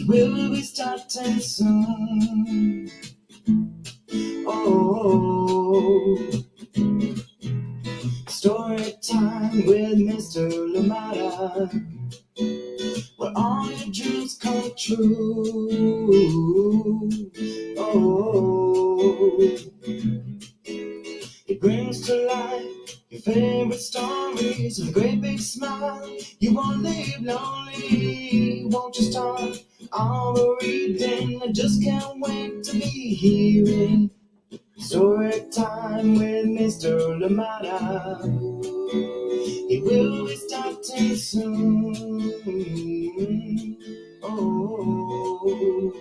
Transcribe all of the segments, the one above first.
Will be starting soon. Oh, story time with Mr. Limata, where all your dreams come true. Oh, it brings to life your favorite stories with a great big smile. You won't live lonely, won't you start all the reading? I just can't wait to be hearing story time with Mr. Limata. It will be starting soon. Oh,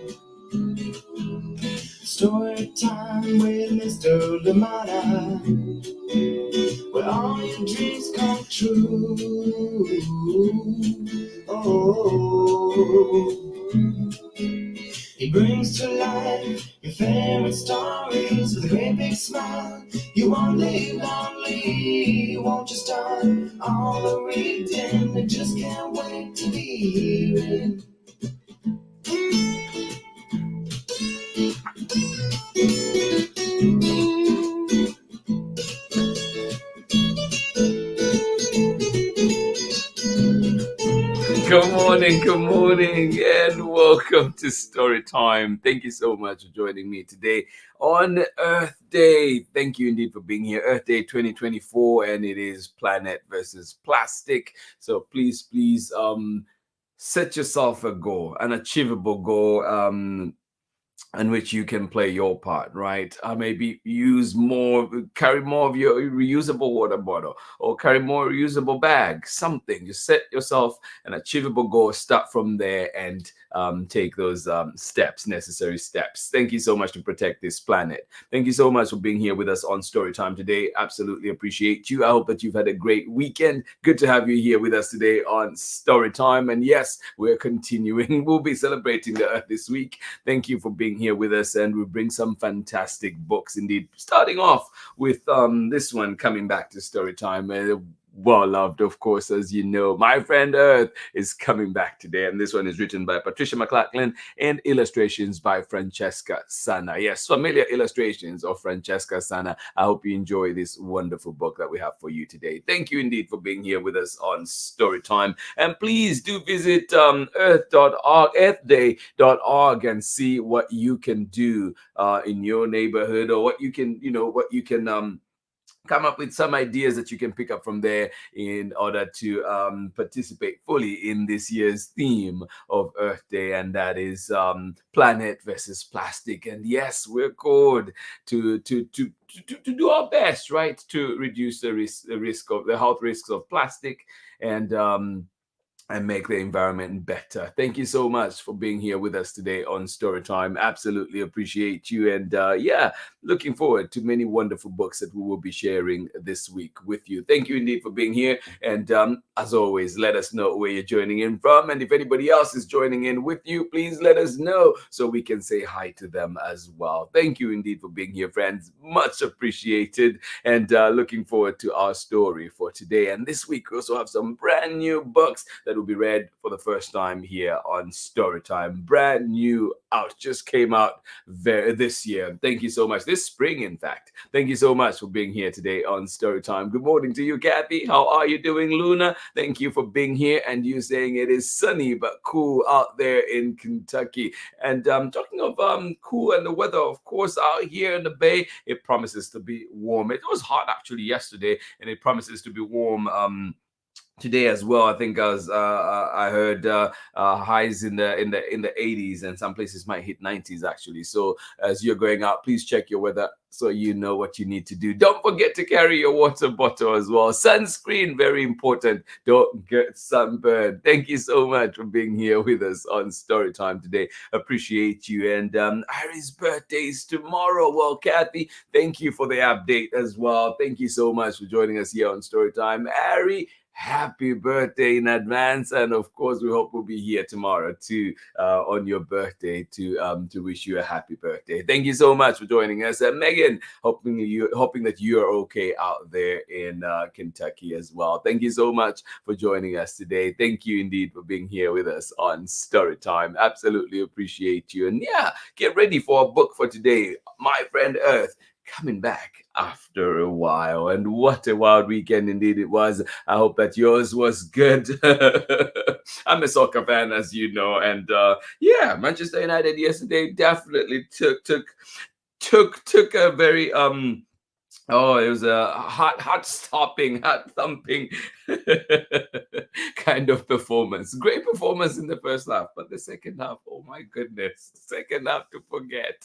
story time with Mr. Limata, where all your dreams come true. Oh, he brings to life your favorite stories with a great big smile. You won't live lonely, won't you start all the reading? I just can't wait to be hearing. Good morning, and welcome to Story Time. Thank you so much for joining me today on Earth Day. Thank you indeed for being here. Earth Day 2024, and it is planet versus plastic. So please, set yourself a goal, an achievable goal, in which you can play your part, right? Maybe carry more of your reusable water bottle, or carry more reusable bag, something. You set yourself an achievable goal, start from there, and take those necessary steps. Thank you so much to protect this planet. Thank you so much for being here with us on Storytime today. Absolutely appreciate you. I hope that you've had a great weekend. Good to have you here with us today on Storytime. And yes, we're continuing. We'll be celebrating the Earth this week. Thank you for being here with us, and we bring some fantastic books indeed. Starting off with this one, coming back to Storytime. Well loved, of course, as you know. My Friend Earth is coming back today, and this one is written by Patricia MacLachlan and illustrations by Francesca SANNA. Yes, familiar illustrations of Francesca SANNA. I hope you enjoy this wonderful book that we have for you today. Thank you indeed for being here with us on Storytime, and please do visit earthday.org and see what you can do in your neighborhood, or what you can come up with some ideas that you can pick up from there in order to participate fully in this year's theme of Earth Day, and that is planet versus plastic. And yes, we're called to do our best, right, to reduce the health risks of plastic, and make the environment better. Thank you so much for being here with us today on Storytime. Absolutely appreciate you. And looking forward to many wonderful books that we will be sharing this week with you. Thank you indeed for being here. And as always, let us know where you're joining in from. And if anybody else is joining in with you, please let us know so we can say hi to them as well. Thank you indeed for being here, friends. Much appreciated. And looking forward to our story for today. And this week, we also have some brand new books that will be read for the first time here on Storytime. Brand new out, just came out this year. Thank you so much. This spring, in fact. Thank you so much for being here today on Storytime. Good morning to you, Kathy. How are you doing, Luna? Thank you for being here, and you saying it is sunny but cool out there in Kentucky. And talking of cool and the weather, of course, out here in the Bay, it promises to be warm. It was hot actually yesterday, and it promises to be warm today as well. I think I heard highs in the 80s, and some places might hit 90s actually. So as you're going out, please check your weather so you know what you need to do. Don't forget to carry your water bottle as well. Sunscreen, very important. Don't get sunburned. Thank you so much for being here with us on Storytime today. Appreciate you. And Ari's birthday is tomorrow. Well, Kathy, thank you for the update as well. Thank you so much for joining us here on Storytime. Ari, happy birthday in advance. And of course, we hope we'll be here tomorrow too, on your birthday to wish you a happy birthday. Thank you so much for joining us. And Megan, hoping that you are okay out there in Kentucky as well. Thank you so much for joining us today. Thank you indeed for being here with us on Storytime. Absolutely appreciate you. And yeah, get ready for a book for today, My Friend Earth, coming back after a while. And what a wild weekend indeed it was. I hope that yours was good. I'm a soccer fan, as you know, and yeah, Manchester United yesterday definitely took a very oh, it was a heart stopping, heart thumping kind of performance. Great performance in the first half, but the second half, oh my goodness, second half to forget.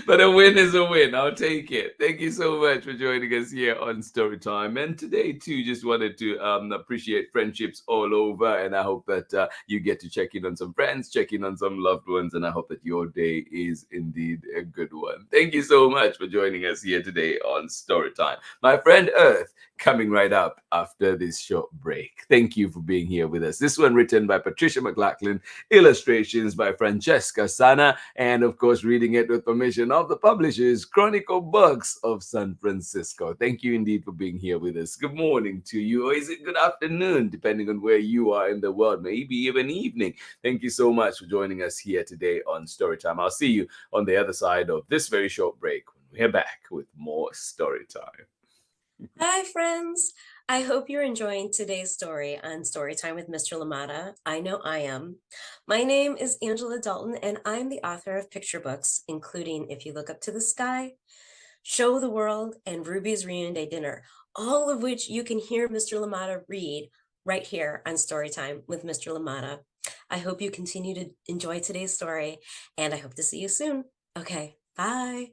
But a win is a win. I'll take it. Thank you so much for joining us here on Storytime. And today, too, just wanted to appreciate friendships all over. And I hope that you get to check in on some friends, check in on some loved ones. And I hope that your day is indeed a good one. Thank you so much for joining us here today on Storytime. My friend Earth, coming right up after this short break. Thank you for being here with us. This one written by Patricia McLachlan, illustrations by Francesca, SANNA, and of course, reading it with permission of the publishers, Chronicle Books of San Francisco. Thank you indeed for being here with us. Good morning to you, or is it good afternoon, depending on where you are in the world, maybe even evening. Thank you so much for joining us here today on Storytime. I'll see you on the other side of this very short break when we're back with more Storytime. Hi, friends. I hope you're enjoying today's story on Storytime with Mr. Limata. I know I am. My name is Angela Dalton, and I'm the author of picture books, including If You Look Up to the Sky, Show the World, and Ruby's Reunion Day Dinner, all of which you can hear Mr. Limata read right here on Storytime with Mr. Limata. I hope you continue to enjoy today's story, and I hope to see you soon. Okay, bye.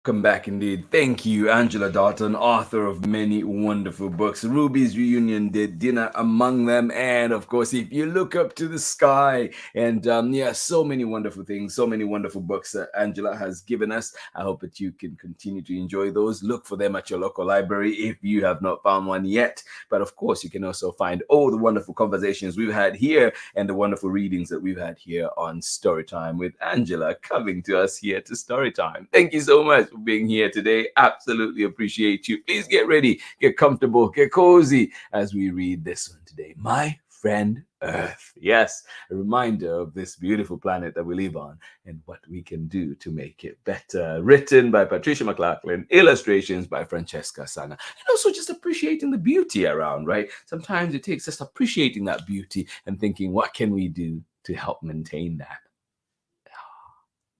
Welcome back indeed. Thank you, Angela Dalton, author of many wonderful books. Ruby's Reunion Did Dinner among them. And of course, If You Look Up to the Sky. And yeah, so many wonderful things, so many wonderful books that Angela has given us. I hope that you can continue to enjoy those. Look for them at your local library if you have not found one yet. But of course, you can also find all the wonderful conversations we've had here and the wonderful readings that we've had here on Storytime with Angela coming to us here to Storytime. Thank you so much for being here today. Absolutely appreciate you. Please get ready, get comfortable, get cozy as we read this one today. My Friend Earth. Yes, a reminder of this beautiful planet that we live on and what we can do to make it better. Written by Patricia McLachlan, illustrations by Francesca, SANNA. And also just appreciating the beauty around, right? Sometimes it takes us appreciating that beauty and thinking, what can we do to help maintain that?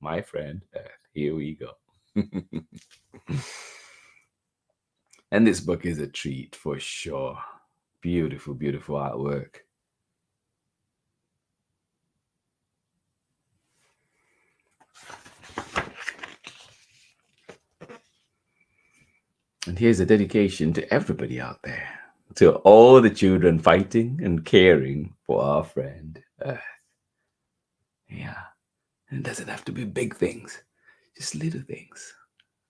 My Friend Earth. Here we go. And this book is a treat for sure. Beautiful, beautiful artwork. And here's a dedication to everybody out there, to all the children fighting and caring for our friend Earth. Yeah, and it doesn't have to be big things, just little things.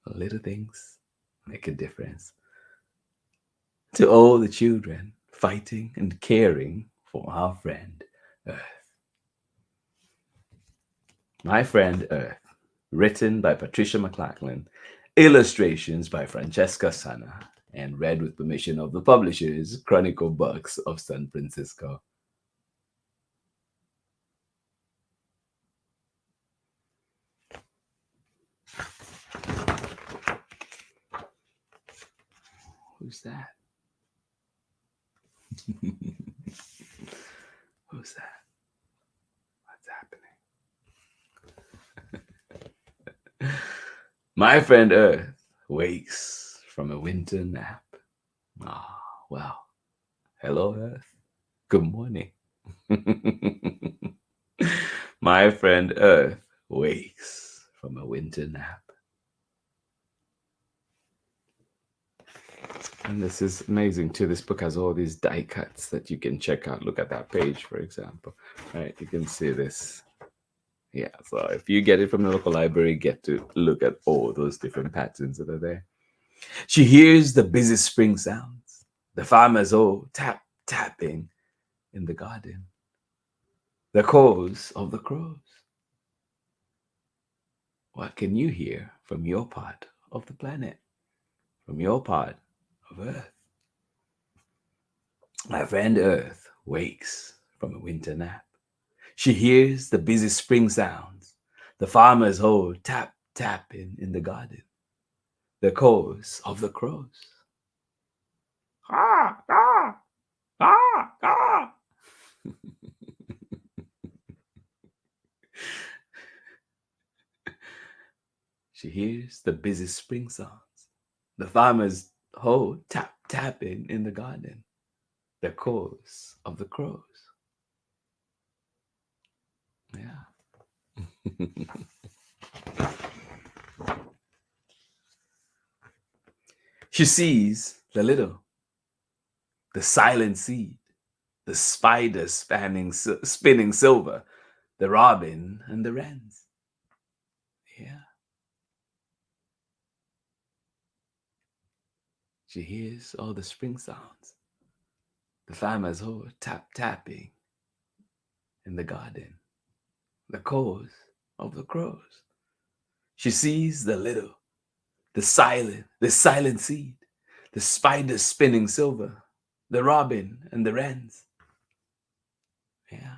Little things make a difference. To all the children fighting and caring for our friend Earth. My Friend Earth, written by Patricia McLachlan, illustrations by Francesca, SANNA, and read with permission of the publishers, Chronicle Books of San Francisco. Who's that? Who's that? What's happening? My Friend Earth wakes from a winter nap. Ah, well, hello, Earth. Good morning. My Friend Earth wakes from a winter nap. And this is amazing too. This book has all these die cuts that you can check out. Look at that page, for example. Right, you can see this. Yeah, so if you get it from the local library, get to look at all those different patterns that are there. She hears the busy spring sounds, the farmers all tapping in the garden, the calls of the crows. What can you hear from your part of the planet, from your part of Earth? My friend Earth wakes from a winter nap. She hears the busy spring sounds, the farmers all tapping in the garden, the calls of the crows. Ah, ah, ah, ah. She hears the busy spring songs, the farmers ho tapping in the garden, the calls of the crows. Yeah. She sees the little, the silent seed, the spider spinning silver, the robin and the wrens. Yeah. She hears all the spring sounds, the farmers all tapping in the garden, the calls of the crows. She sees the little, the silent seed, the spider spinning silver, the robin and the wrens. Yeah.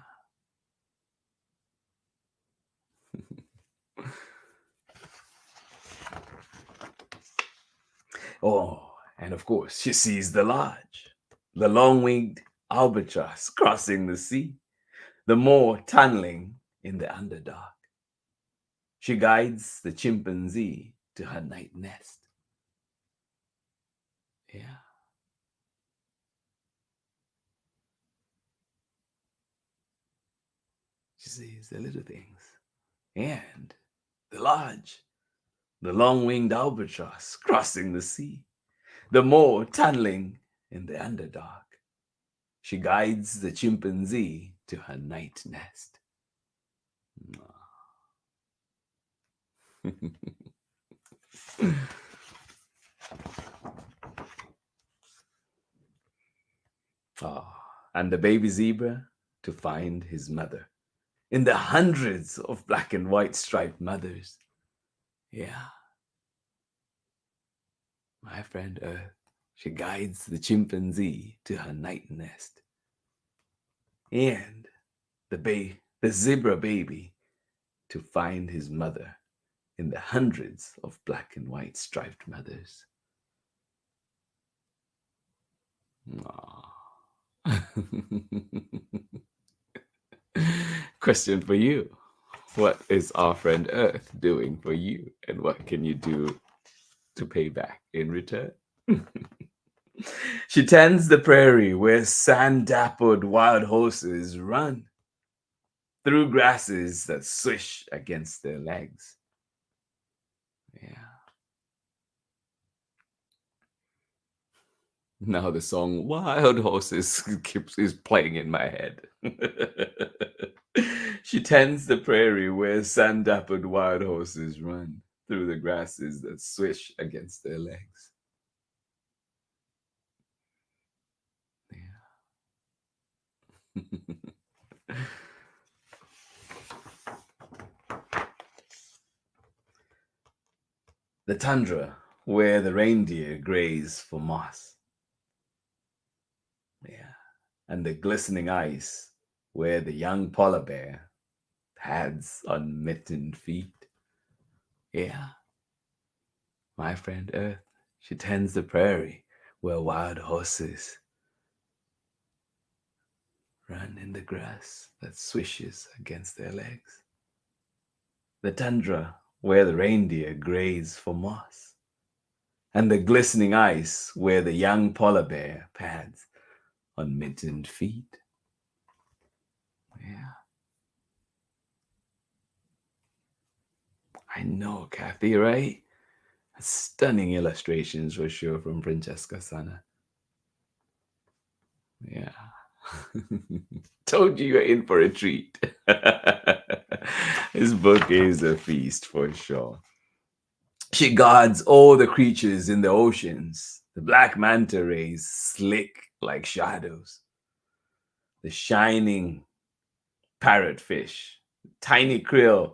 Oh, and of course, she sees the large, the long-winged albatross crossing the sea, the moor tunneling in the underdark. She guides the chimpanzee to her night nest. Yeah. She sees the little things and the large, the long-winged albatross crossing the sea, the moor tunneling in the underdark. She guides the chimpanzee to her night nest. And the baby zebra to find his mother in the hundreds of black and white striped mothers. Yeah. My friend Earth, she guides the chimpanzee to her night nest. And the zebra baby to find his mother in the hundreds of black and white striped mothers. Question for you. What is our friend Earth doing for you? And what can you do to pay back in return? She tends the prairie where sand-dappled wild horses run through grasses that swish against their legs. Yeah. Now the song Wild Horses is playing in my head. She tends the prairie where sand-dappled wild horses run through the grasses that swish against their legs. Yeah. The tundra where the reindeer graze for moss. Yeah. And the glistening ice where the young polar bear pads on mittened feet. Yeah. My friend Earth, she tends the prairie where wild horses run in the grass that swishes against their legs. The tundra where the reindeer graze for moss. And the glistening ice where the young polar bear pads on mittened feet. Yeah. I know, Kathy, right? Stunning illustrations for sure from Francesca SANNA. Yeah. Told you you're in for a treat. This book is a feast for sure. She guards all the creatures in the oceans. The black manta rays slick like shadows. The shining parrotfish, tiny krill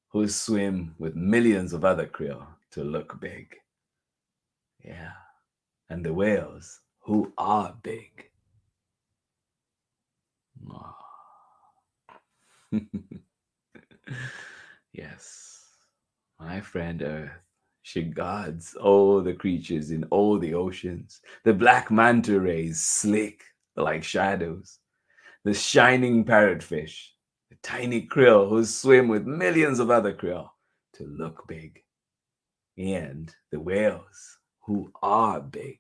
who swim with millions of other krill to look big. Yeah. And the whales who are big. Oh. Yes, my friend Earth. She guards all the creatures in all the oceans. The black manta rays slick like shadows. The shining parrotfish. The tiny krill who swim with millions of other krill to look big. And the whales who are big.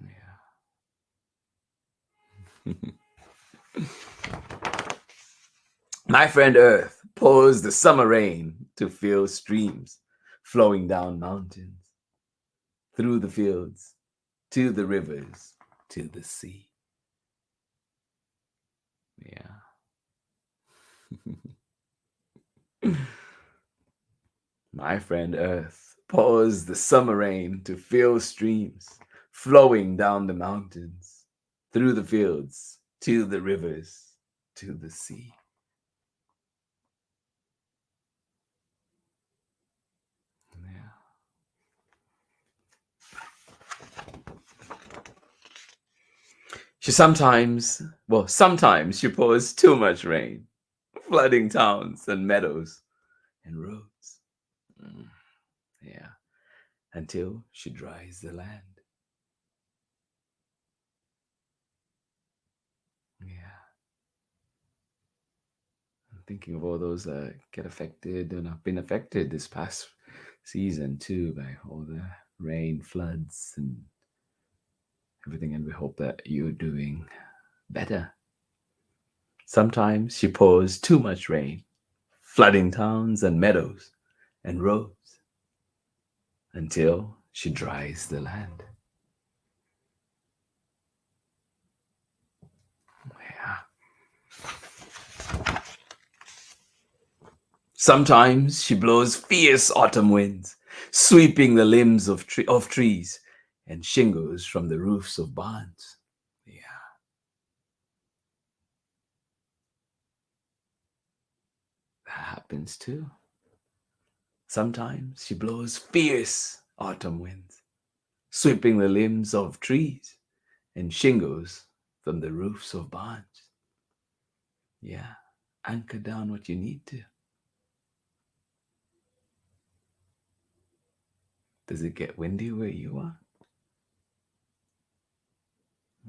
Yeah. My friend Earth pours the summer rain to fill streams flowing down mountains, through the fields, to the rivers, to the sea. Yeah. My friend Earth pours the summer rain to fill streams flowing down the mountains, through the fields, to the rivers, to the sea. Yeah. Sometimes she pours too much rain, flooding towns and meadows and roads. Yeah, until she dries the land. Yeah. I'm thinking of all those that get affected and have been affected this past season too by all the rain, floods, and everything. And we hope that you're doing better. Sometimes she pours too much rain, flooding towns and meadows and roads until she dries the land. Yeah. Sometimes she blows fierce autumn winds, sweeping the limbs of trees and shingles from the roofs of barns. Yeah. That happens too. Sometimes she blows fierce autumn winds, sweeping the limbs of trees and shingles from the roofs of barns. Yeah. Anchor down what you need to. Does it get windy where you are?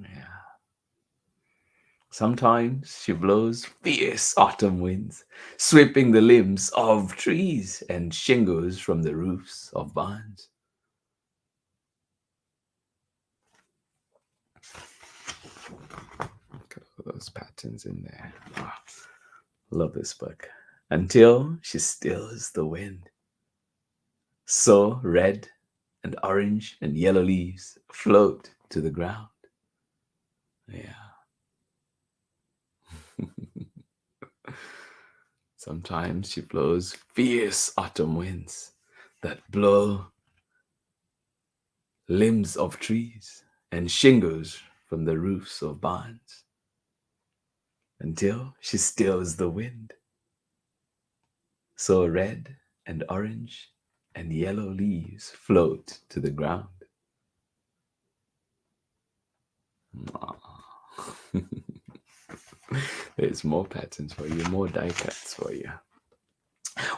Yeah. Sometimes she blows fierce autumn winds, sweeping the limbs of trees and shingles from the roofs of barns. Look at all those patterns in there. Oh, love this book. Until she stills the wind. So red and orange and yellow leaves float to the ground. Yeah. Sometimes she blows fierce autumn winds that blow limbs of trees and shingles from the roofs of barns until she stills the wind. So red and orange and yellow leaves float to the ground. There's more patterns for you, more die cuts for you.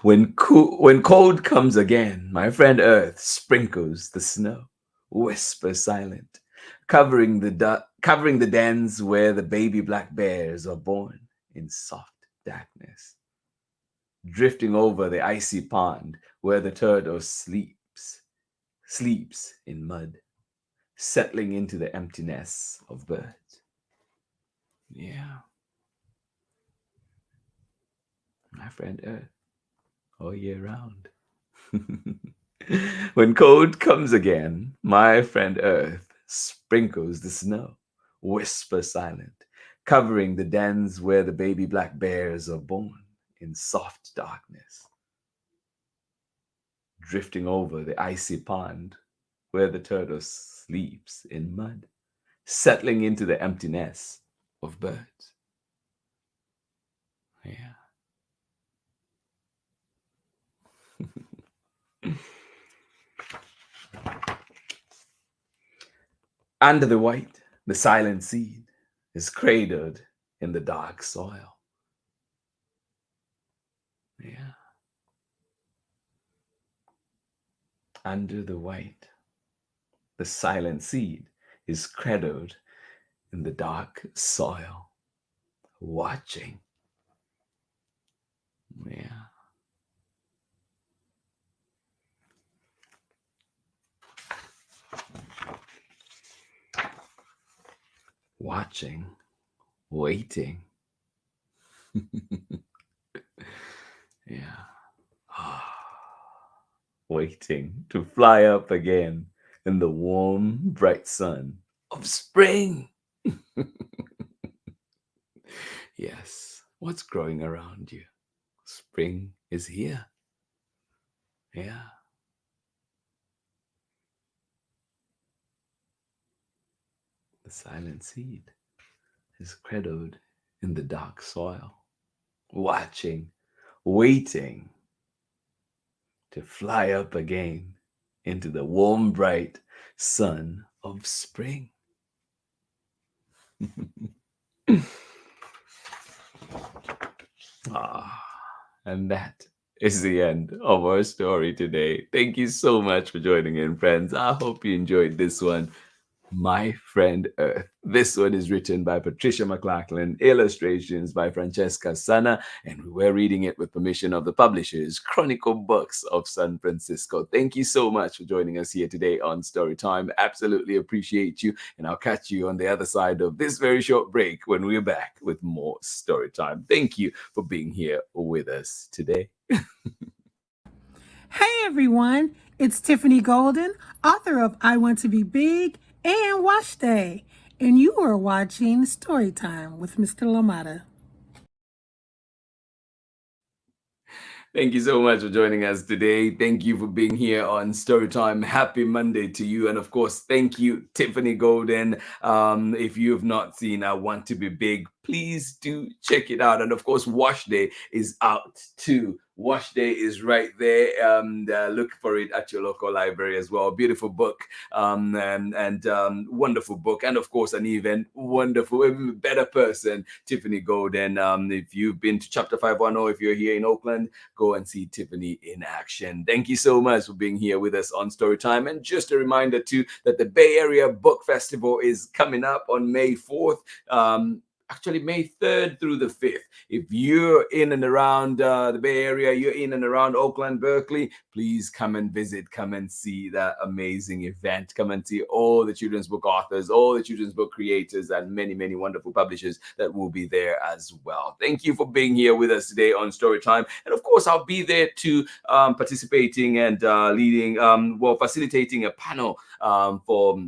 When cold comes again, my friend Earth sprinkles the snow, whisper silent, covering the dens where the baby black bears are born in soft darkness, drifting over the icy pond where the turtle sleeps in mud, settling into the empty nests of birds. Yeah. My friend Earth, all year round. When cold comes again, my friend Earth sprinkles the snow, whisper silent, covering the dens where the baby black bears are born in soft darkness, drifting over the icy pond where the turtle sleeps in mud, settling into the emptiness of birds. Yeah. Under the white, the silent seed is cradled in the dark soil. Yeah. Under the white, the silent seed is cradled in the dark soil, watching. Yeah. Watching, waiting. Yeah. Waiting to fly up again in the warm, bright sun of spring. Yes, what's growing around you? Spring is here. Yeah. The silent seed is cradled in the dark soil, watching, waiting to fly up again into the warm, bright sun of spring. And that is the end of our story today. Thank you so much for joining in, friends. I hope you enjoyed this one. My Friend Earth. This one is written by Patricia MacLachlan, illustrations by Francesca, SANNA, and we're reading it with permission of the publishers, Chronicle Books of San Francisco. Thank you so much for joining us here today on Storytime. Absolutely appreciate you, and I'll catch you on the other side of this very short break when we're back with more Storytime. Thank you for being here with us today. Hey everyone, it's Tiffany Golden, author of I Want to Be Big and Wash Day, and you are watching Storytime with Mr. Limata. Thank you so much for joining us today. Thank you for being here on Storytime. Happy Monday to you. And of course, thank you, Tiffany Golden. If you have not seen I Want to Be Big, please do check it out. And of course, Wash Day is out too. Wash Day is right there. Look for it at your local library as well. Beautiful book and wonderful book. And of course, an even wonderful, even better person, Tiffany Golden. If you've been to Chapter 510, if you're here in Oakland, go and see Tiffany in action. Thank you so much for being here with us on Storytime. And just a reminder too, that the Bay Area Book Festival is coming up on May 4th. Actually May 3rd through the 5th. If you're in and around the Bay Area, you're in and around Oakland, Berkeley, please come and visit, come and see that amazing event. Come and see all the children's book authors, all the children's book creators, and many, many wonderful publishers that will be there as well. Thank you for being here with us today on Storytime. And of course, I'll be there too, participating and leading, facilitating a panel for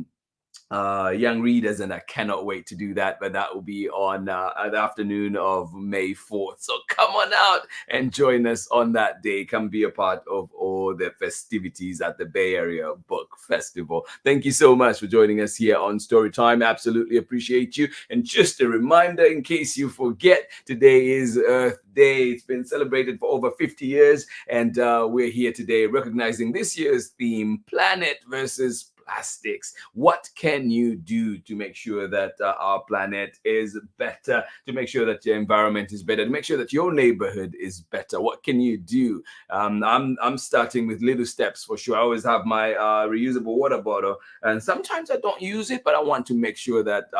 young readers, and I cannot wait to do that. But that will be on the afternoon of May 4th. So come on out and join us on that day. Come be a part of all the festivities at the Bay Area Book Festival. Thank you so much for joining us here on Storytime. Absolutely appreciate you. And just a reminder, in case you forget, today is Earth Day. It's been celebrated for over 50 years, and we're here today recognizing this year's theme, Planet versus Plastics. What can you do to make sure that our planet is better, to make sure that your environment is better, to make sure that your neighborhood is better? What can you do? I'm starting with little steps for sure. I always have my reusable water bottle, and sometimes I don't use it, but I want to make sure that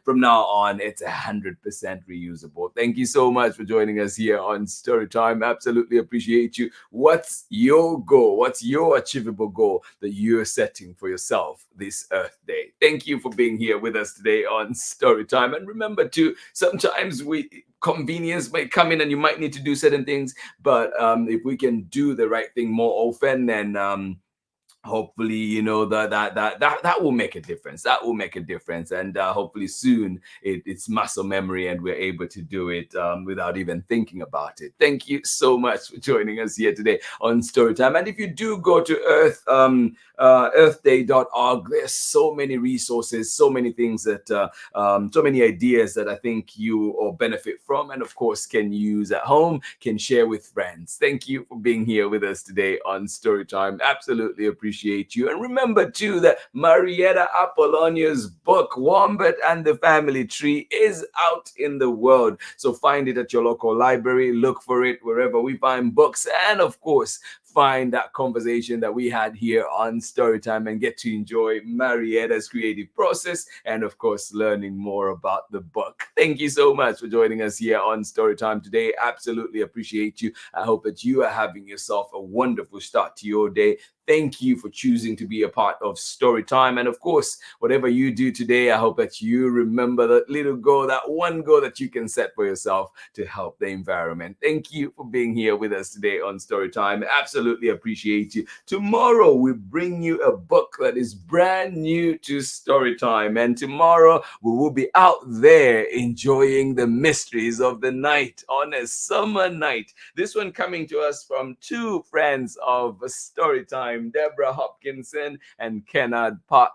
from now on it's 100% reusable. Thank you so much for joining us here on Storytime. Absolutely appreciate you. What's your goal? What's your achievable goal that you're setting for yourself this Earth Day? Thank you for being here with us today on Storytime. And remember too, sometimes convenience might come in and you might need to do certain things, but if we can do the right thing more often, then hopefully, you know, that will make a difference. That will make a difference. And hopefully soon it's muscle memory and we're able to do it without even thinking about it. Thank you so much for joining us here today on Storytime. And if you do go to earthday.org, there's so many resources, so many things that so many ideas that I think you all benefit from, and of course can use at home, can share with friends. Thank you for being here with us today on Storytime. Absolutely appreciate you. And remember too that Marietta Apollonia's book Wombat and the Family Tree is out in the world, so find it at your local library, look for it wherever we find books, and of course find that conversation that we had here on Storytime and get to enjoy Marietta's creative process and of course learning more about the book. Thank you so much for joining us here on Storytime today. Absolutely appreciate you. I hope that you are having yourself a wonderful start to your day. Thank you for choosing to be a part of Storytime. And of course, whatever you do today, I hope that you remember that little goal, that one goal that you can set for yourself to help the environment. Thank you for being here with us today on Storytime. Absolutely appreciate you. Tomorrow, we bring you a book that is brand new to Storytime. And tomorrow, we will be out there enjoying the mysteries of the night on a summer night. This one coming to us from two friends of Storytime, Deborah Hopkinson and Kennard Pack,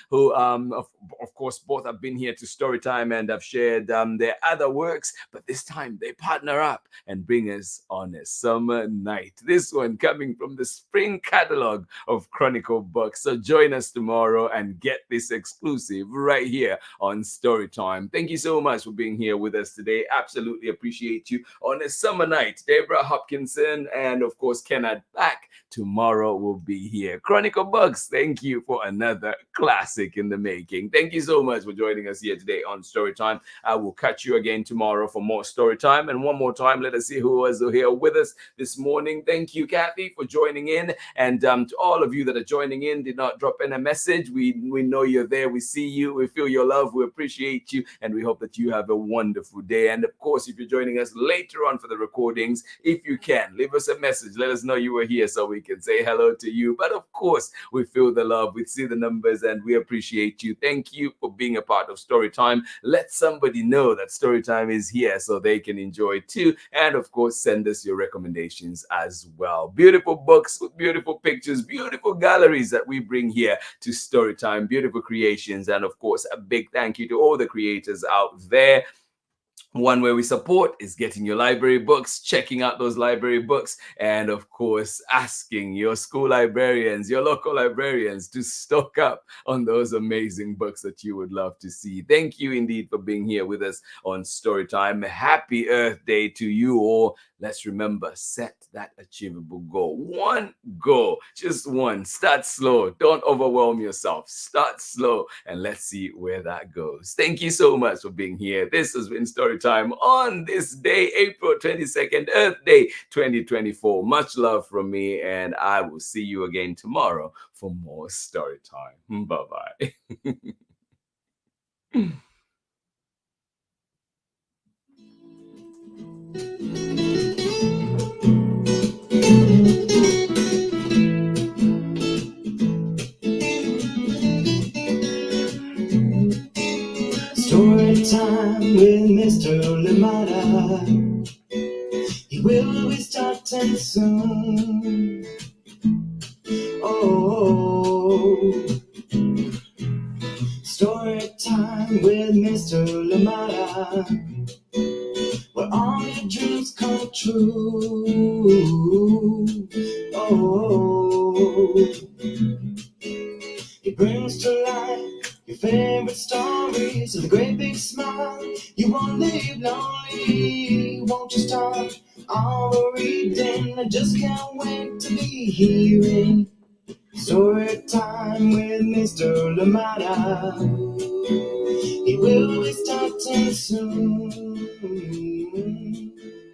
who of course both have been here to Storytime and have shared their other works, but this time they partner up and bring us on a summer night. This one coming from the spring catalog of Chronicle books. So join us tomorrow and get this exclusive right here on Storytime. Thank you so much for being here with us today. Absolutely appreciate you on a summer night. Deborah Hopkinson and of course Kennard Pack tomorrow will be here. Chronicle Books, thank you for another classic in the making. Thank you so much for joining us here today on Storytime. I will catch you again tomorrow for more Storytime. And one more time, let us see who was here with us this morning. Thank you, Kathy, for joining in. And to all of you that are joining in, did not drop in a message. We know you're there. We see you. We feel your love. We appreciate you. And we hope that you have a wonderful day. And of course, if you're joining us later on for the recordings, if you can, leave us a message. Let us know you were here so we can say hello to you. But of course, we feel the love, we see the numbers, and we appreciate you. Thank you for being a part of Storytime. Let somebody know that Storytime is here so they can enjoy too. And of course, send us your recommendations as well. Beautiful books with beautiful pictures, beautiful galleries that we bring here to Storytime, beautiful creations. And of course, a big thank you to all the creators out there. One way we support is getting your library books, checking out those library books, and of course, asking your school librarians, your local librarians to stock up on those amazing books that you would love to see. Thank you indeed for being here with us on Storytime. Happy Earth Day to you all. Let's remember, set that achievable goal. One goal, just one. Start slow. Don't overwhelm yourself. Start slow and let's see where that goes. Thank you so much for being here. This has been Storytime on this day, April 22nd, Earth Day 2024. Much love from me, and I will see you again tomorrow for more Storytime. Bye-bye. Storytime with Mr. Limata. He will be starting soon. Oh, Storytime with Mr. Limata, where all your dreams come true. Oh, he brings to life your favorite stories with a great big smile. You won't live lonely. Won't you start all reading? I just can't wait to be hearing Storytime with Mr. Limata. He will be starting soon.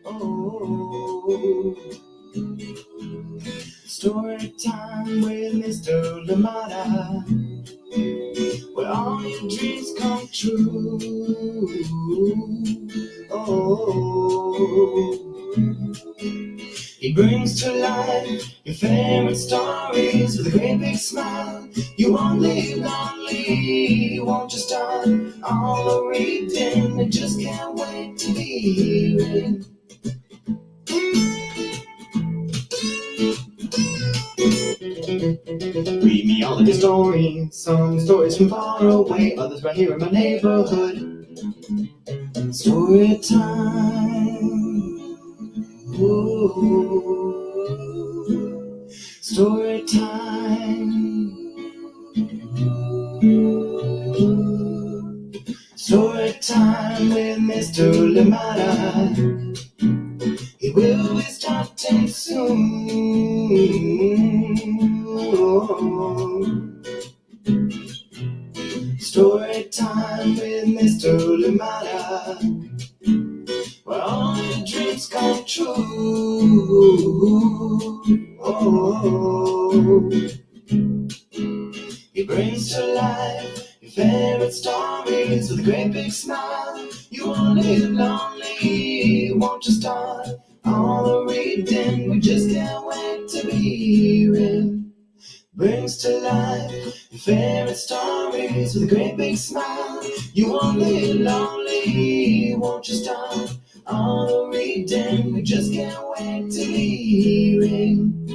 Oh, Storytime with Mr. Limata, where all your dreams come true. Oh, he brings to life your favorite stories with a great big smile. You won't live lonely, won't you start all the reading? I just can't wait to be hearing. Read me all of your stories, some stories from far away, others right here in my neighborhood. Story time. Ooh. Story time. Story time with Mr. Limata. He will be starting soon. Story time with Mr. Limata, where all your dreams come true. He brings to life your favorite stories with a great big smile. You won't live lonely, won't you start all the reading? We just can't wait to be hearing. Brings to life your favorite stories with a great big smile. You won't live lonely, won't you start all the reading? We just can't wait to be hearing.